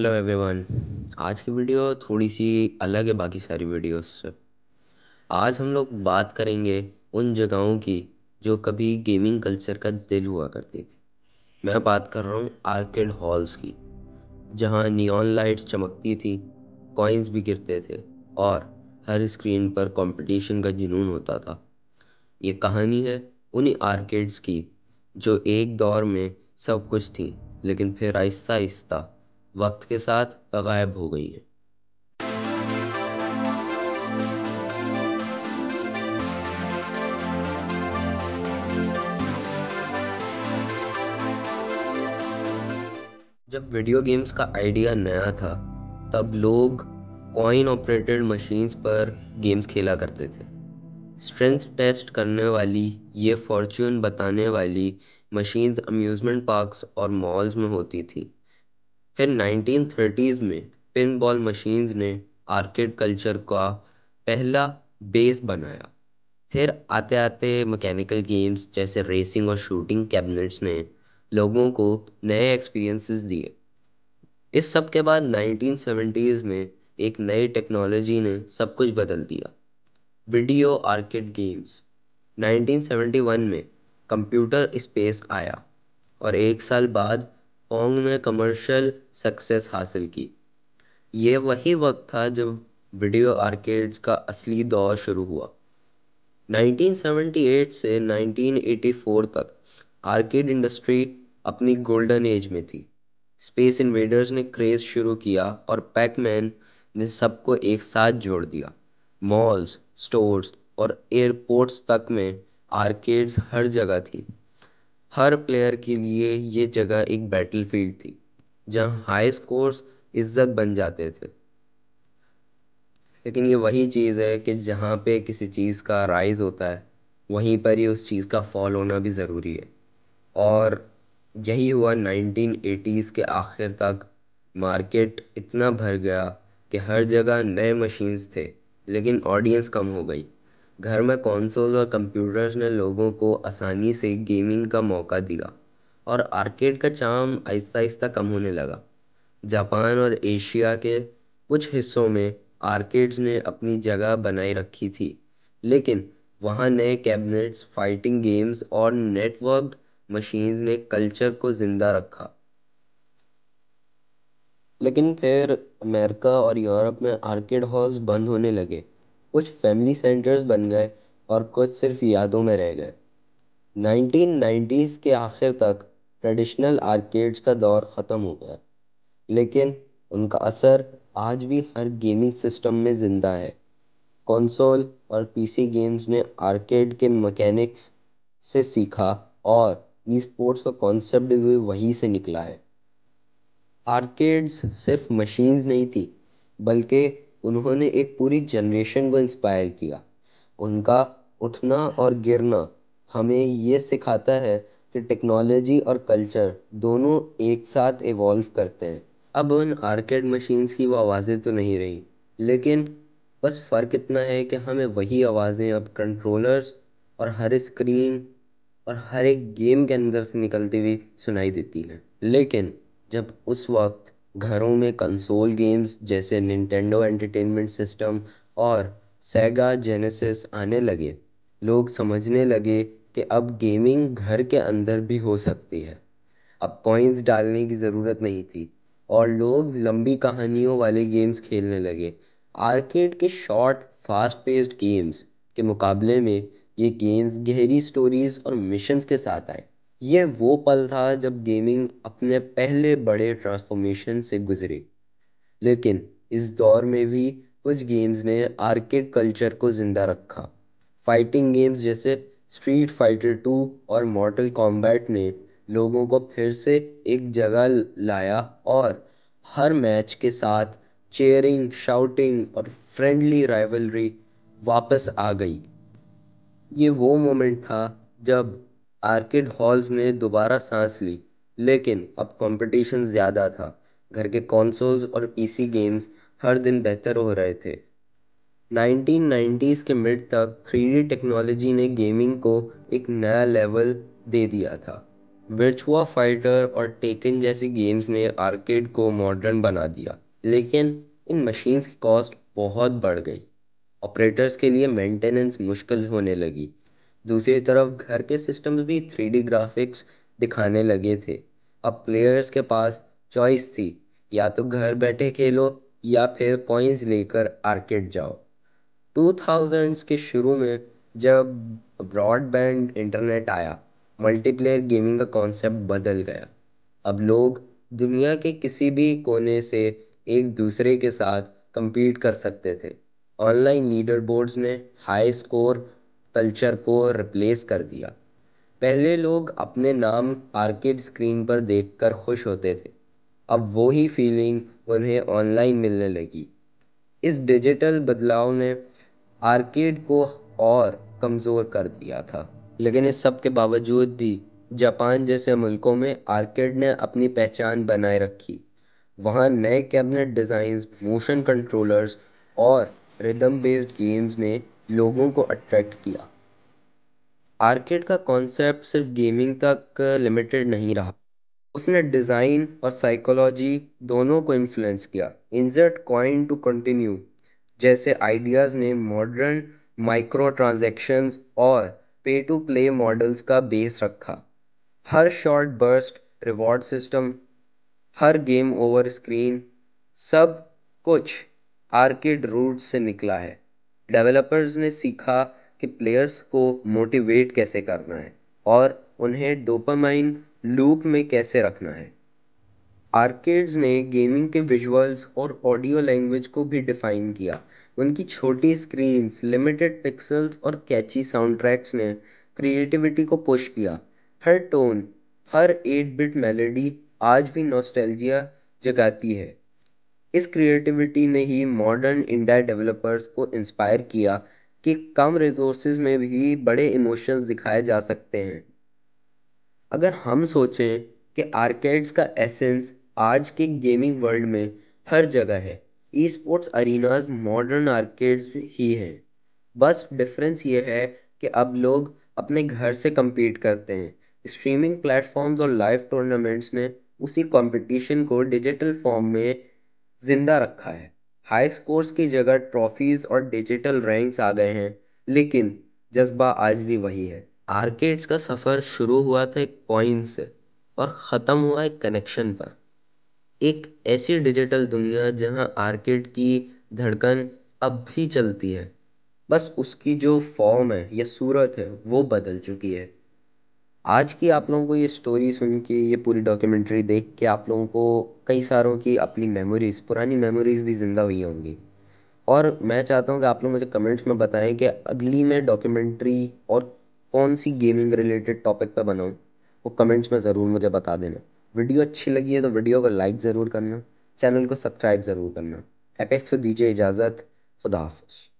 Hello everyone. आज की video थोड़ी सी अलग है बाकी सारी वीडियोस से। आज हम लोग बात करेंगे उन जगहों की जो कभी गेमिंग कल्चर का दिल हुआ करती थी। मैं बात कर रहा हूँ आर्केड हॉल्स की, जहाँ नियॉन लाइट्स चमकती थी, कॉइन्स भी गिरते थे और हर स्क्रीन पर कंपटीशन का जुनून होता था। ये कहानी है उन्हीं आर्केड्स की जो एक दौर में सब कुछ थी, लेकिन फिर आहिस्ता आहिस्ता वक्त के साथ गायब हो गई हैं। जब वीडियो गेम्स का आइडिया नया था, तब लोग कॉइन ऑपरेटेड मशीन्स पर गेम्स खेला करते थे। स्ट्रेंथ टेस्ट करने वाली, ये फॉर्च्यून बताने वाली मशीन्स अम्यूज़मेंट पार्क्स और मॉल्स में होती थी। फिर 1930s में पिन बॉल मशीन्स ने आर्केड कल्चर का पहला बेस बनाया। फिर आते आते मैकेनिकल गेम्स जैसे रेसिंग और शूटिंग कैबिनेट्स ने लोगों को नए एक्सपीरियंसेस दिए। इस सब के बाद 1970s में एक नई टेक्नोलॉजी ने सब कुछ बदल दिया, वीडियो आर्केड गेम्स। 1971 में कंप्यूटर स्पेस आया और एक साल बाद पोंग ने कमर्शियल सक्सेस हासिल की। ये वही वक्त था जब वीडियो आर्केड्स का असली दौर शुरू हुआ। 1978 से 1984 तक आर्केड इंडस्ट्री अपनी गोल्डन एज में थी। स्पेस इन्वेडर्स ने क्रेज शुरू किया और पैकमैन ने सबको एक साथ जोड़ दिया। मॉल्स, स्टोर्स और एयरपोर्ट्स तक में आर्केड्स हर जगह थी। हर प्लेयर के लिए ये जगह एक बैटलफील्ड थी, जहां हाई स्कोर्स इज्जत बन जाते थे। लेकिन ये वही चीज़ है कि जहाँ पे किसी चीज़ का राइज होता है, वहीं पर ही उस चीज़ का फॉल होना भी ज़रूरी है। और यही हुआ 1980s के आखिर तक। मार्केट इतना भर गया कि हर जगह नए मशीन्स थे, लेकिन ऑडियंस कम हो गई। घर में कंसोल और कंप्यूटर्स ने लोगों को आसानी से गेमिंग का मौका दिया और आर्केड का चार्म आहिस्ता आहिस्ता कम होने लगा। जापान और एशिया के कुछ हिस्सों में आर्केड्स ने अपनी जगह बनाए रखी थी, लेकिन वहाँ नए कैबिनेट्स, फाइटिंग गेम्स और नेटवर्क्ड मशीन्स ने कल्चर को जिंदा रखा। लेकिन फिर अमेरिका और यूरोप में आर्केड हॉल्स बंद होने लगे। कुछ फैमिली सेंटर्स बन गए और कुछ सिर्फ यादों में रह गए। 1990s के आखिर तक ट्रेडिशनल आर्केड्स का दौर ख़त्म हो गया, लेकिन उनका असर आज भी हर गेमिंग सिस्टम में ज़िंदा है। कंसोल और पीसी गेम्स ने आर्केड के मैकेनिक्स से सीखा और ई स्पोर्ट्स का कॉन्सेप्ट भी वहीं से निकला है। आर्केड्स सिर्फ मशीन्स नहीं थी, बल्कि उन्होंने एक पूरी जनरेशन को इंस्पायर किया। उनका उठना और गिरना हमें ये सिखाता है कि टेक्नोलॉजी और कल्चर दोनों एक साथ इवॉल्व करते हैं। अब उन आर्केड मशीन्स की वो आवाज़ें तो नहीं रही, लेकिन बस फ़र्क इतना है कि हमें वही आवाज़ें अब कंट्रोलर्स और हर स्क्रीन और हर एक गेम के अंदर से निकलती हुई सुनाई देती हैं। लेकिन जब उस वक्त घरों में कंसोल गेम्स जैसे निंटेंडो एंटरटेनमेंट सिस्टम और सेगा जेनेसिस आने लगे, लोग समझने लगे कि अब गेमिंग घर के अंदर भी हो सकती है। अब कॉइन्स डालने की ज़रूरत नहीं थी और लोग लंबी कहानियों वाले गेम्स खेलने लगे। आर्केड के शॉर्ट फास्ट पेस्ड गेम्स के मुकाबले में ये गेम्स गहरी स्टोरीज और मिशंस के साथ आए। ये वो पल था जब गेमिंग अपने पहले बड़े ट्रांसफॉर्मेशन से गुजरी। लेकिन इस दौर में भी कुछ गेम्स ने आर्केड कल्चर को जिंदा रखा। फाइटिंग गेम्स जैसे स्ट्रीट फाइटर 2 और मॉर्टल कॉम्बैट ने लोगों को फिर से एक जगह लाया और हर मैच के साथ चीयरिंग, शाउटिंग और फ्रेंडली राइवलरी वापस आ गई। ये वो मोमेंट था जब आर्किड हॉल्स ने दोबारा सांस ली, लेकिन अब कंपटीशन ज़्यादा था। घर के कंसोल्स और पीसी गेम्स हर दिन बेहतर हो रहे थे। 1990s के मिड तक 3D टेक्नोलॉजी ने गेमिंग को एक नया लेवल दे दिया था। वर्चुआ फाइटर और टेकन जैसी गेम्स ने आर्केड को मॉडर्न बना दिया, लेकिन इन मशीन्स की कॉस्ट बहुत बढ़ गई। ऑपरेटर्स के लिए मेंटेनेंस मुश्किल होने लगी। दूसरी तरफ घर के सिस्टम्स भी 3D ग्राफिक्स दिखाने लगे थे। अब प्लेयर्स के पास चॉइस थी, या तो घर बैठे खेलो या फिर कॉइन्स लेकर आर्केड जाओ। 2000s के शुरू में जब ब्रॉडबैंड इंटरनेट आया, मल्टीप्लेयर गेमिंग का कॉन्सेप्ट बदल गया। अब लोग दुनिया के किसी भी कोने से एक दूसरे के साथ compete कर सकते थे। ऑनलाइन लीडर बोर्ड्स ने हाई स्कोर कल्चर को रिप्लेस कर दिया। पहले लोग अपने नाम आर्केड स्क्रीन पर देखकर खुश होते थे, अब वो ही फीलिंग उन्हें ऑनलाइन मिलने लगी। इस डिजिटल बदलाव ने आर्केड को और कमज़ोर कर दिया था। लेकिन इस सब के बावजूद भी जापान जैसे मुल्कों में आर्केड ने अपनी पहचान बनाए रखी। वहाँ नए कैबिनेट डिज़ाइंस, मोशन कंट्रोलर्स और रिदम बेस्ड गेम्स ने लोगों को अट्रैक्ट किया। आर्केड का कॉन्सेप्ट सिर्फ गेमिंग तक लिमिटेड नहीं रहा, उसने डिज़ाइन और साइकोलॉजी दोनों को इन्फ्लुएंस किया। इंसर्ट कॉइन टू कंटिन्यू जैसे आइडियाज़ ने मॉडर्न माइक्रो ट्रांजैक्शंस और पे टू प्ले मॉडल्स का बेस रखा। हर शॉर्ट बर्स्ट रिवॉर्ड सिस्टम, हर गेम ओवर स्क्रीन, सब कुछ आर्केड रूट्स से निकला है। डेवलपर्स ने सीखा कि प्लेयर्स को मोटिवेट कैसे करना है और उन्हें डोपामाइन लूप में कैसे रखना है। आर्केड्स ने गेमिंग के विजुअल्स और ऑडियो लैंग्वेज को भी डिफाइन किया। उनकी छोटी स्क्रीन्स, लिमिटेड पिक्सेल्स और कैची साउंड ट्रैक्स ने क्रिएटिविटी को पुश किया। हर टोन, हर 8 बिट मेलोडी आज भी नॉस्टैल्जिया जगाती है। इस क्रिएटिविटी ने ही मॉडर्न इंडिया डेवलपर्स को इंस्पायर किया कि कम रिसोर्सेज में भी बड़े इमोशंस दिखाए जा सकते हैं। अगर हम सोचें कि आर्केड्स का एसेंस आज के गेमिंग वर्ल्ड में हर जगह है, e sports arenas modern arcades ही हैं। बस डिफरेंस ये है कि अब लोग अपने घर से compete करते हैं। स्ट्रीमिंग प्लेटफॉर्म्स और लाइव टूर्नामेंट्स ने उसी कंपटीशन को डिजिटल फॉर्म में जिंदा रखा है। हाई स्कोर्स की जगह ट्रॉफीज और डिजिटल रैंक्स आ गए हैं, लेकिन जज्बा आज भी वही है। आर्केड्स का सफ़र शुरू हुआ था एक पॉइंट से और ख़त्म हुआ एक कनेक्शन पर। एक ऐसी डिजिटल दुनिया जहां आर्केड की धड़कन अब भी चलती है, बस उसकी जो फॉर्म है या सूरत है वो बदल चुकी है। आज की आप लोगों को ये स्टोरी सुन के, ये पूरी डॉक्यूमेंट्री देख के आप लोगों को कई सारों की अपनी मेमोरीज, पुरानी मेमोरीज भी जिंदा हुई होंगी। और मैं चाहता हूँ कि आप लोग मुझे कमेंट्स में बताएं कि अगली मैं डॉक्यूमेंट्री और कौन सी गेमिंग रिलेटेड टॉपिक पर बनाऊँ। वो कमेंट्स में ज़रूर मुझे बता देना। वीडियो अच्छी लगी है तो वीडियो को लाइक ज़रूर करना, चैनल को सब्सक्राइब ज़रूर करना। एपेक्स को दीजिए इजाज़त। खुदा हाफिज़।